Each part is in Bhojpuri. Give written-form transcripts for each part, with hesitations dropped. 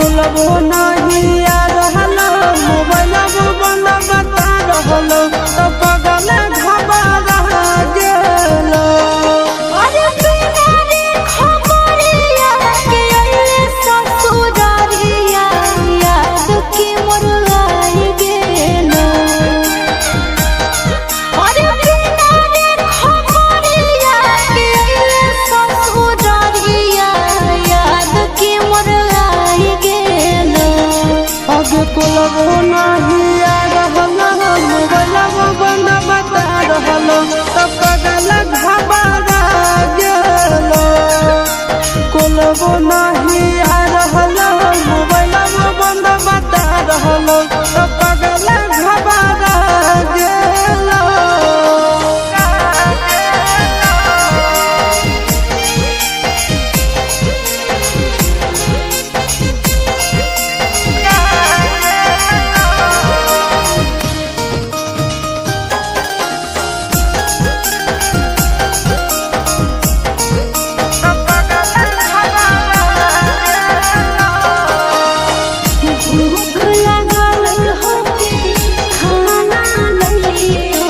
कुलबो नहीं आ रहलो मोबाइल बंद बता रहलो तो पगल घबरा गेलो। अरे बिना रे खबरिया के अइले ससुरारिया याद के मोर आई गेलो। अरे बिना रे खबरिया के अइले ससुरारिया याद के मोर आई गेलो। आगे कुलबो नहीं आ रहलो मोबाइल बंद बता रहलो तो पगल घबरा गेलो। कुलबो नहीं आ रहलो मोबाइल बंद बता रहलो तो पगल घबरा गेलो। भूख लागल होके खाना लइयो,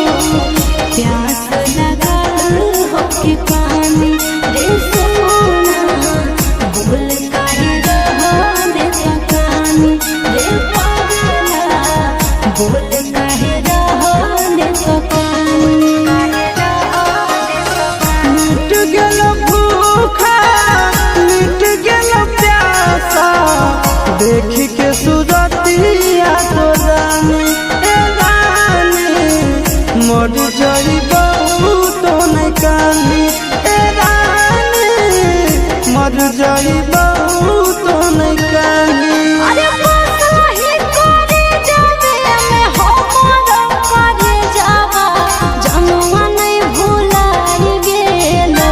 प्यास लागल होके पानी रे सोना। बोल काहे रहने तकानी रे पागला, बोल काहे रहने तकानी। मिट गेलो भूखा मिट गेलो प्यासा देख के सुरतिया तो रानी ए रानी मर जाई बहुत नहीं कानी ए रानी मर जाई बहुत नहीं कानी। अरे बसही करे जावे में हमर करे जावा जनुआ नहीं भुलाई गेलो।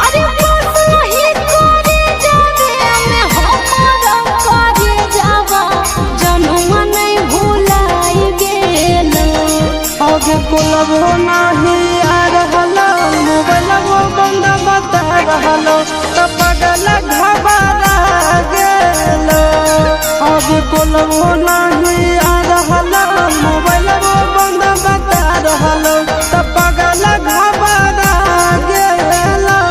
अरे बसही करे जावे में हमर करे जावा जनुआ नहीं भुलाई गेलो। आगे कुलबो नहीं आ रहलो मोबाइल बंद बता रहलो तो पगल घबरा गेलो। आगे कुलबो नहीं आ रहलो मोबाइल बंद बता रहलो तो पगल घबरा गेलो।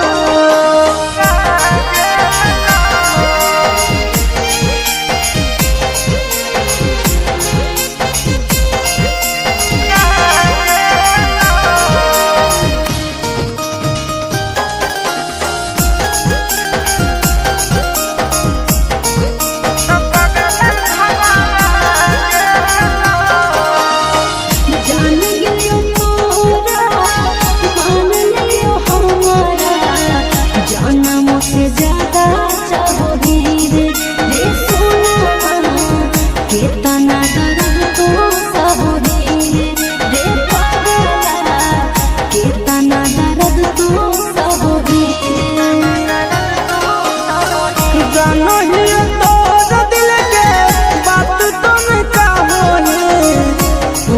जान गेलियो तोरा मान लियो हमारा, जनम से ज्यादा चाहोगी रे सोना। कितना दर्द तो सहोगी रे पागला, कितना दर्द तो सहोगी। जानो ही तोर दिल के बात तुम कहो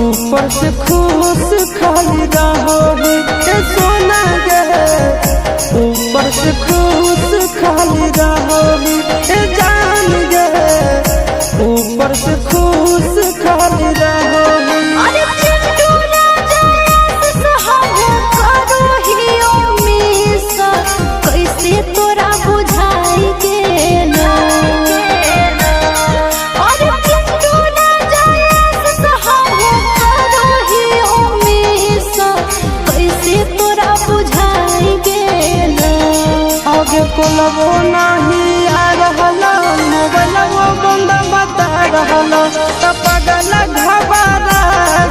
ऊपर से खुश खाली रहो ए सोना गे ऊपर से खुश खाली रहो ए जान गे ऊपर से खुश खाली रहो। अरे चिंटू राजा सहारा करो हियो मिसा, कैसे तोरा बुझाई गेलो। अरे चिंटू राजा सहारा करो हियो मिसा, कैसे तोरा बुझाई गेलो। आगे कुलबो नहीं आ रहलो मोबाइल बंद बता रहलो तो पगल घबरा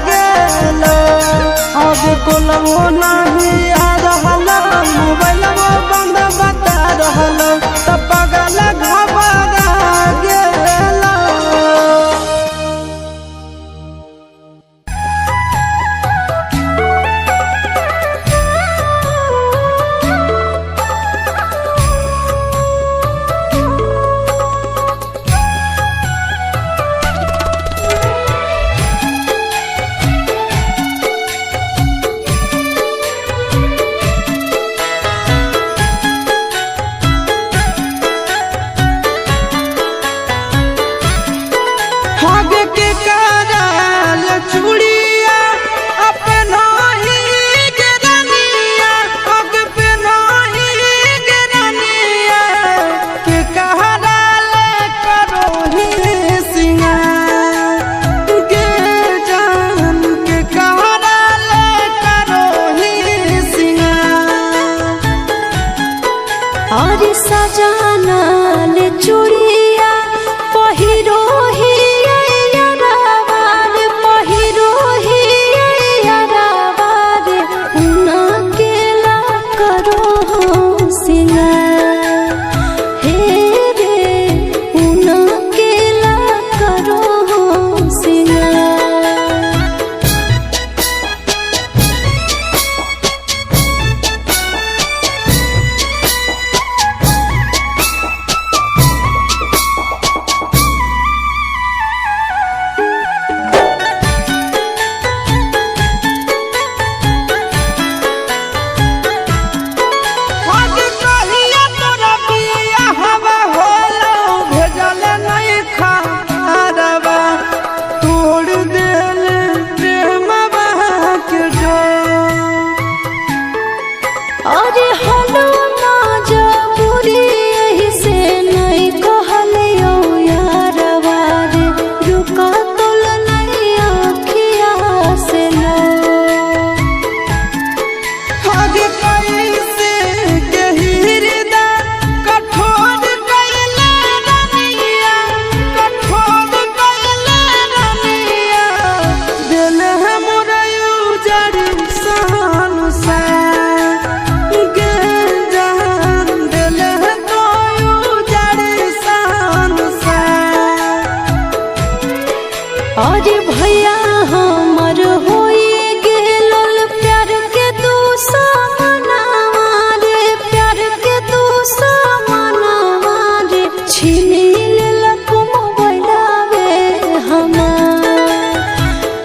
गेलो। आगे कुलबो नहीं आ रहलो मोबाइल बंद बता रहलो तो पगल घबरा गेलो। जाना ले चूड़िया पहिरो ही यारावार पहिरो ही यारावार उना केला करो सिंगार हे रे उना केला करो सिंगार। अरे हलो ना जबूरी यही से नहीं कहलियो यारवा रे रुका तोल नहीं आँखिया से लो। आगे कैसे के हृदय कठोर कैले रनिया कठोर कैले रनिया दिल है मोरा उजड़ सान सा अरे भैया हमर होई गेलल प्यार के दुश्मनवा रे प्यार के दुश्मनवा रे छीन लेलक मोबाइलवे हमार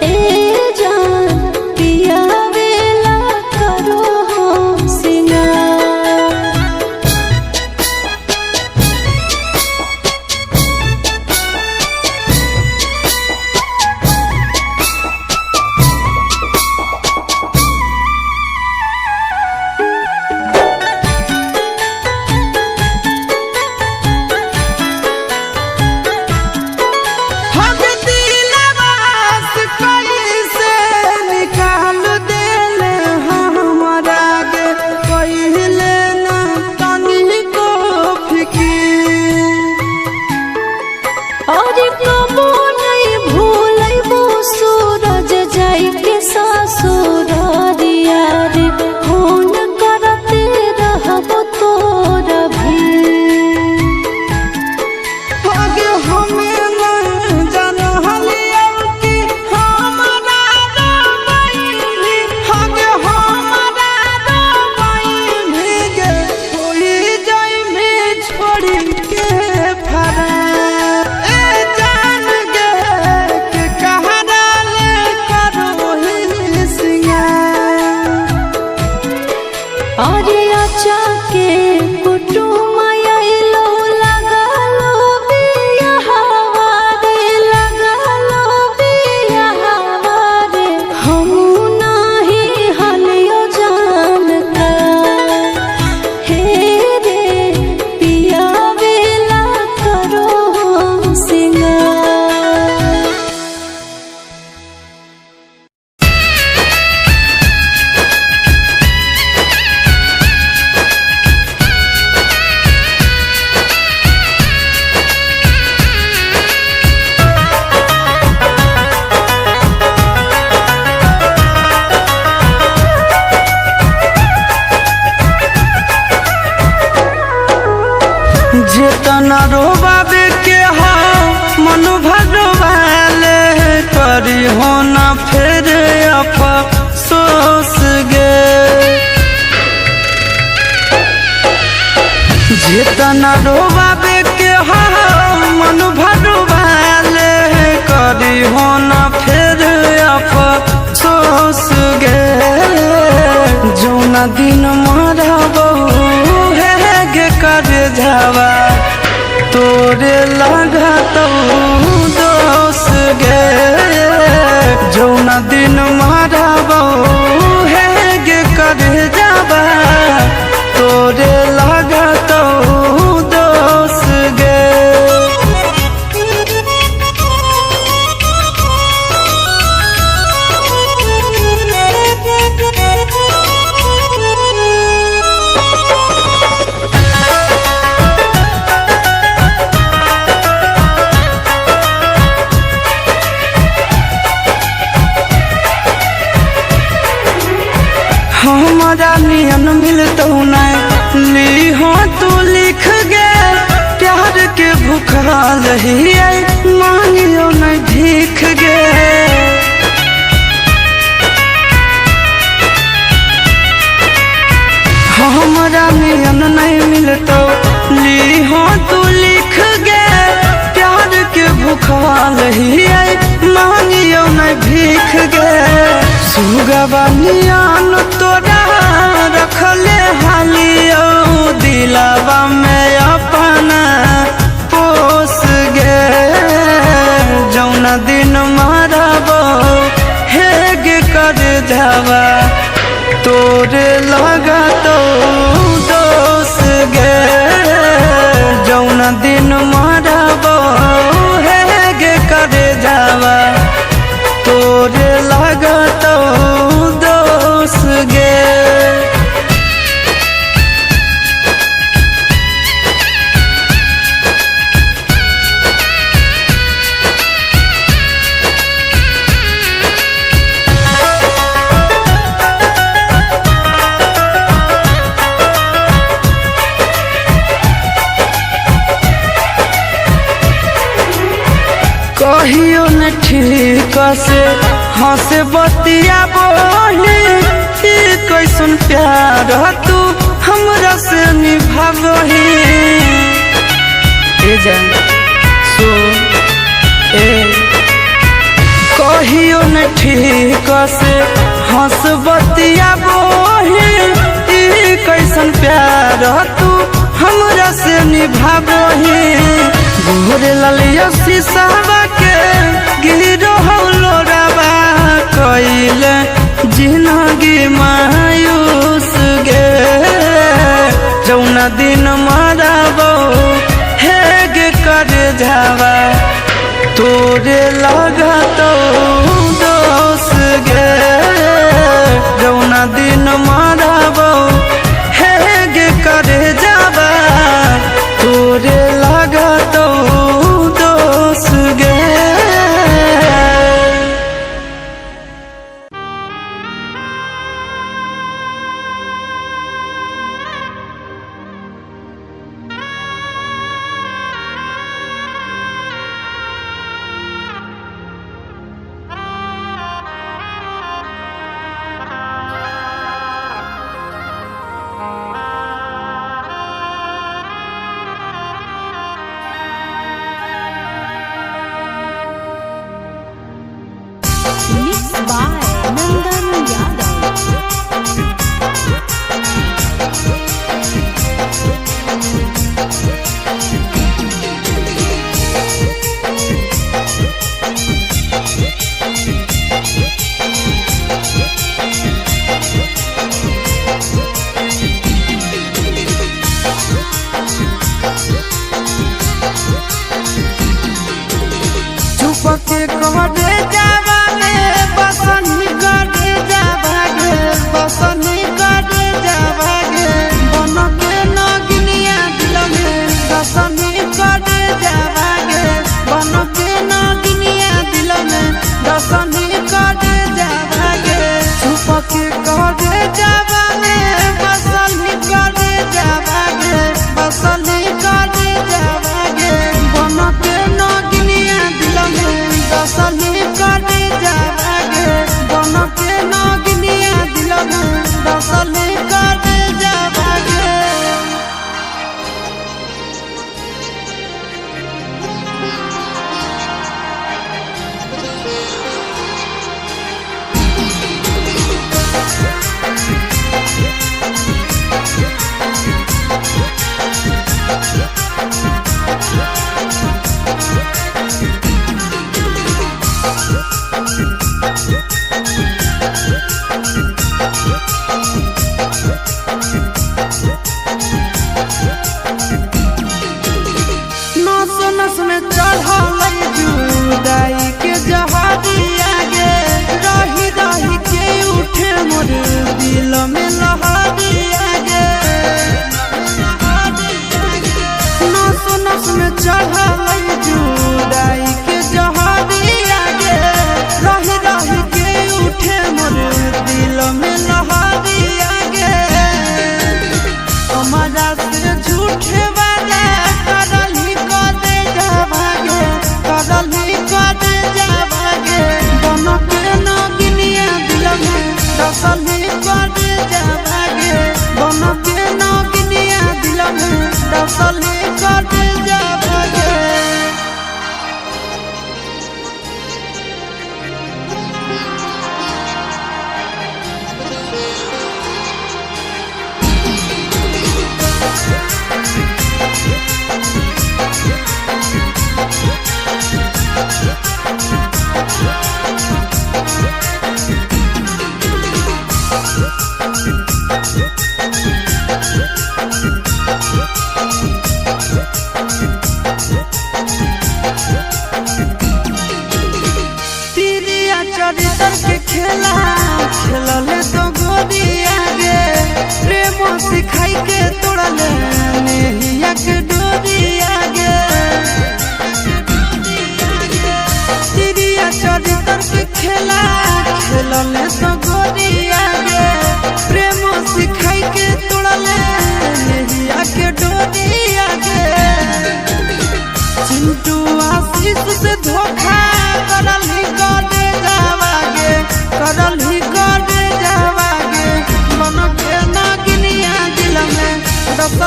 ए जान पियावेला करो सिंगार। अरे कबो नहीं भूलैबो सूरज जाई के ससुरारिया रे फोन करते रहबो तोरा भी। आगे हमें न जानलिया कि हमारा रोबैली आगे हमारा रोबैली गे कोई जाई में छोड़ी के फरा अरे अच्छा के कुटुम आइलो लगालो बियाहवा रे लगालो बियाहवा रे हम नाही हलियो जानता हे रे पियावेला करो सिंगार। जेतना रोबाबे के हो मन भगवाले करी हो ना फिर अफसोस गे जेतना रोबाबे के हो मन भगवाले करी हो ना फिर अफसोस गे जौना दिन मरबो गे कर जावा तोरे लागत दोष गे जौना दिन मारबो गे कर जावा तोरे लागत दोष गे। हमारा नियन मिलतो नहीं ली हो तू लिख गे प्यार के भूखाल ही मांगियो नहीं भीख गे हमारा नियन नहीं मिलतो ली हो तू लिख गे प्यार के भूखाल ही मांगियो नहीं भीख गे सुगवा नियन तोरा रखले हालियो दिलावा में अपना पोस गे जौना दिन मारबो हेगे कर जावा तोरे लगा तो दोस गे जौना दिन मारबो हेगे कर जावा तोरे लगा तो दोस गे कहियो न ठीक से हंस बतिया बोली कैसन प्यार तू हमरा से निभावही कहियो न ठीक से हंस बतिया बोली कैसन प्यार तू हमरा से निभावही गोरे ललिया शीशावा के गिरो लोरावा कइले जिंदगी मायूस गे जौना दिन मारबो हेगे कर जावा तोरे लगा तो दोस गे जौना दिन मारबो हेगे कर जावा तोरे लगा तो दोस गे Mixed by Nandan Yadav. चुपके कहरे जावा में बसनी करे जावा गे बसनी करे जावा गे बन के नगनिया दिल में बसनी करे जावा गे बन के नगनिया दिल में बसनी करे जावा गे चुपके कहरे जावा में बसनी करे जावा गे बसनी करे जावा गे बन के नगनिया दिल में बसनी करे जावा गे बन के नगनिया दिल में बसनी करे जावा गे नस नस में चढ़ल जुदाई के जहादिया गे रही रही के उठे मोर दिल में लहरिया गे नस नस में चढ़ल जुदाई के जहादिया गे रही रही के उठे मोर दिल में लहरिया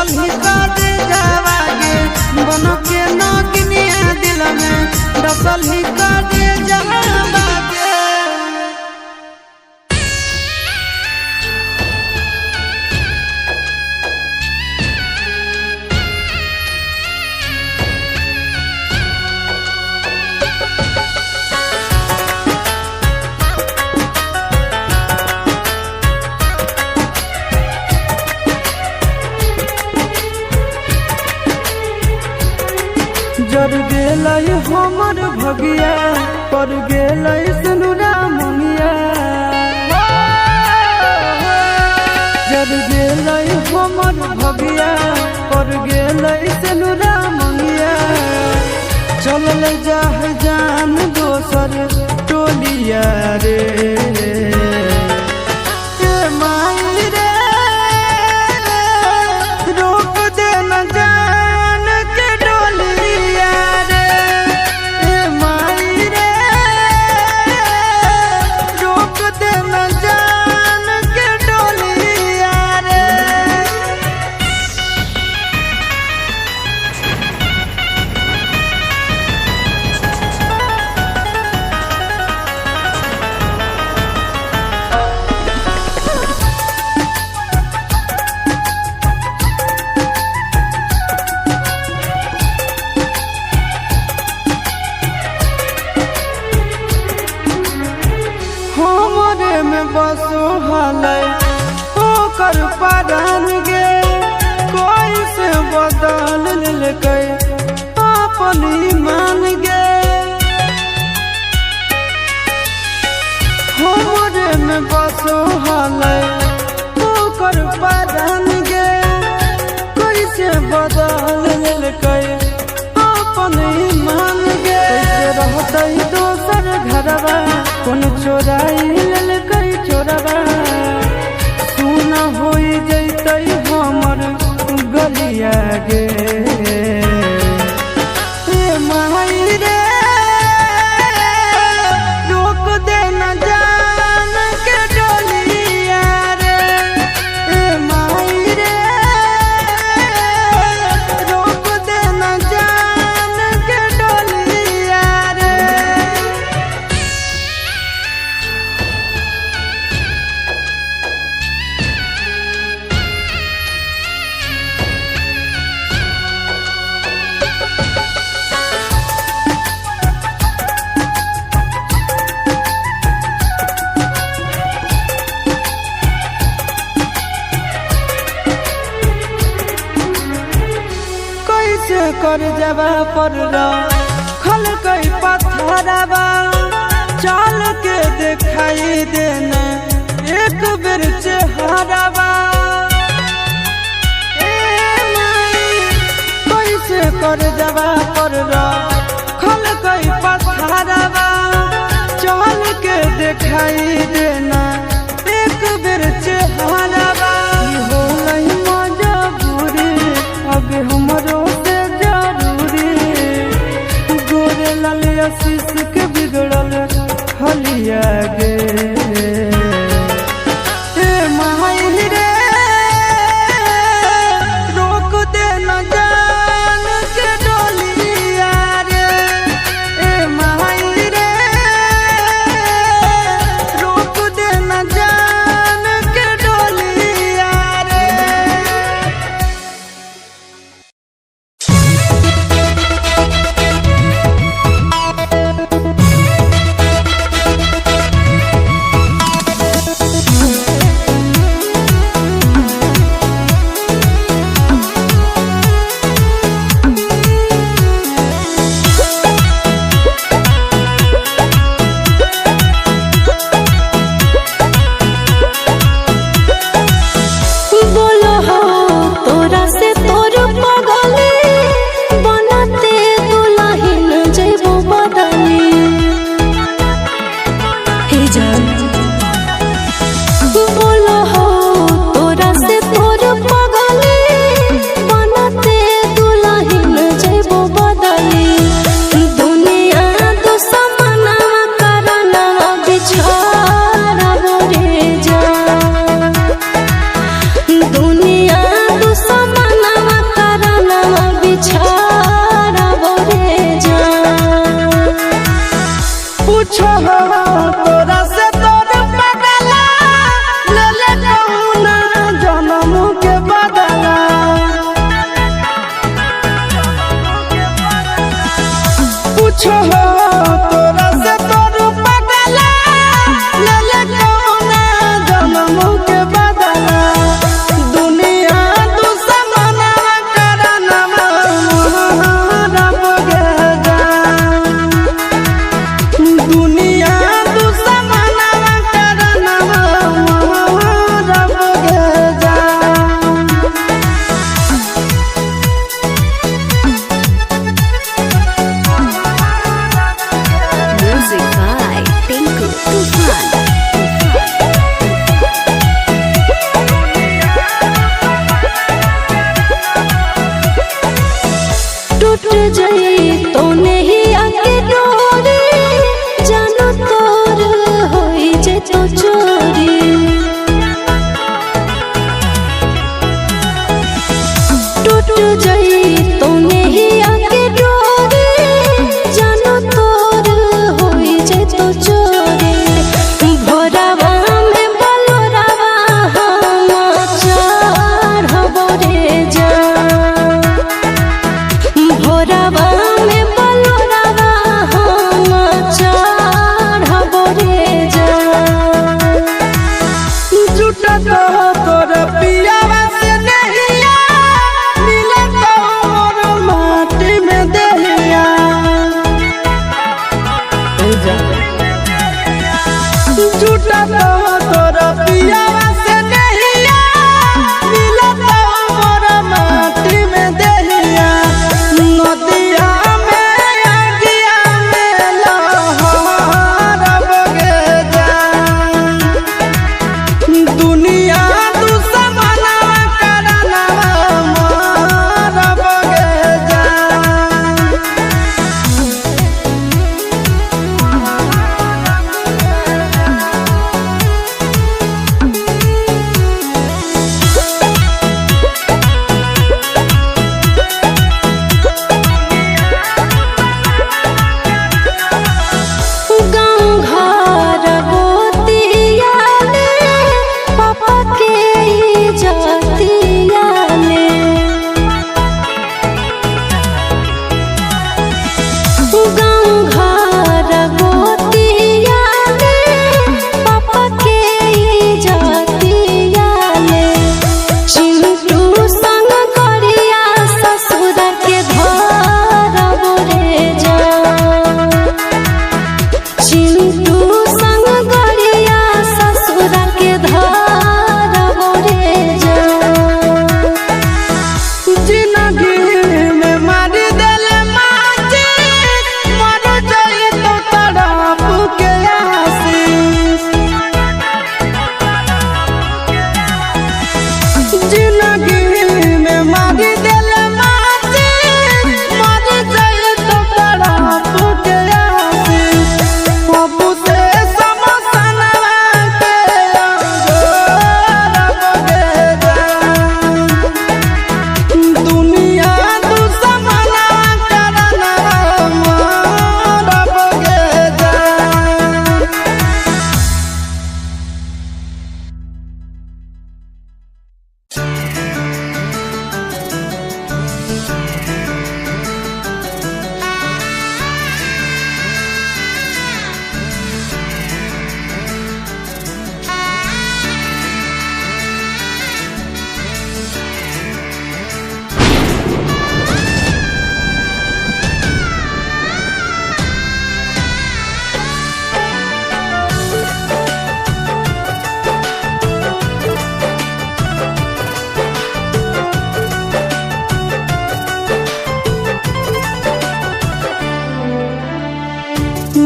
डसल ही करे जावागे बन के नगनिया दिल में डसल ही करे जावागे। जर गेलै हमर भगिया पर गेलै सनुरा मुनिया जर गेलै हमर भगिया पर गेलै सनुरा मुनिया चलल जाह जान दोसर टोलिया रे ए माई रे रोक दे न जान के डोलिया रे ए माई रे रोक दे न जान के डोलिया रे। हमरे में बसो हलै ओकर परान गे कोई से बदल लेलकै अपन ईमान गे हमरे में बसो हलै ओकर परान गे कोई से बदल लेलकै अपन ईमान गे कैसे रहतै दोसर घरवा कौन चोराई ललकै चोरवा सुना होई जैतै हमर गलिया गे ए माई रे रोक दे न जान के डोलिया रे ए माई रे रोक दे न जान के डोलिया रे। कैसे कर जवा पर खल कई पत्थरवा चल के दिखाई देना एक बेर चेहरवा ए माई कैसे कर जवा पर खल कई पत्थरवा चल के दिखाई देना एक बेर चेहरवा हो नहीं मजबूरी अब हमरो से जरूरी गोरे लाल आशीष के बिगड़ल हलिया गे ए माई जई तो नहीं आके डोरे जानो तोर होई जे तो चोरे भोरावा में बलोरावा हम चढ़बो रे जा भोरावा में बलोरावा हम चढ़बो रे जा झूठा तो तोर पियावा से नहिया मिलत मोर माटी में देहिया झूठा तो तोर पियावा से नहिया मिलत मोर माटी में देहिया नदिया में अगिया में लहर बगे जा दुनिया दुश्मना करना मार बगे जा गाँव घर गोतिया में पापा के इज्जतिया में गाँव घर गोतिया में पापा के इज्जतिया में चिंटू संग करिया ससुर के धरबो रे जा चिंटू संग गरिया ससुर के धरबो रे जा जिंदगी में मारी देले माची मर जाई तो तड़प के आशीष जिंदगी में मारी देले माची मर जाई तो तड़प के आशीष पप्पू से समसना के अंगोर बगे जा दुनिया दुश्मना करना मार बगे जा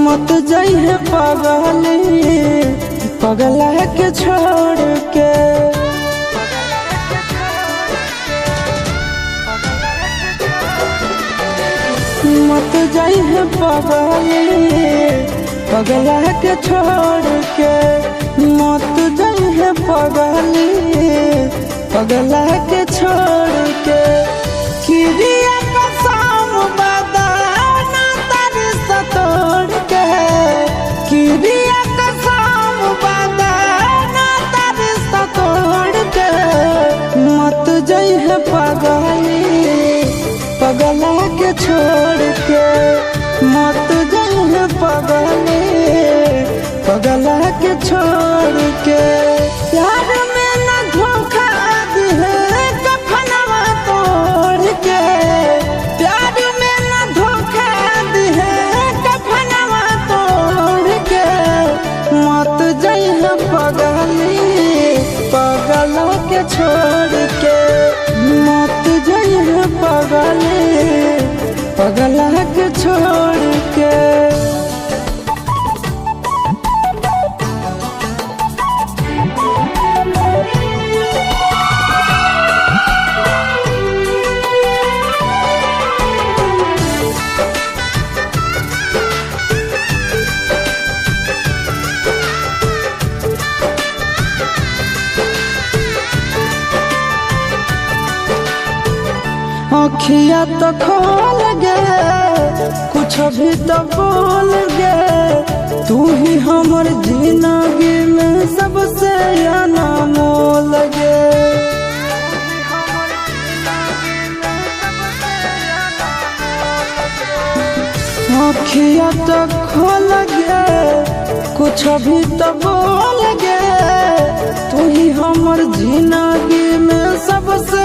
मत जाइए पगला के छोड़ के मत जाइए पगला के छोड़ के मत जाइए पगला के छोड़ के किरिया कसम बदाना तारी सतोड़ के किरिया कसम बदाना तारी सतोड़ के मत जाइए पगला के छोड़ के मत जाइए पगला के छोड़ के प्यार में न धोखा दिहे कफनवा तोड़ के प्यार में न धोखा दिहे कफनवा तोड़ के मत जाइए पगला के छोड़ के मत जाइए पगला के छोड़ के आँखिया तो खोल गे कुछ भी तो बोल गे तू ही हमर जिंदगी में सबसे अनमोल गे आँखिया तो खोल गे कुछ भी तो बोल गे तू ही हमर जिंदगी में सबसे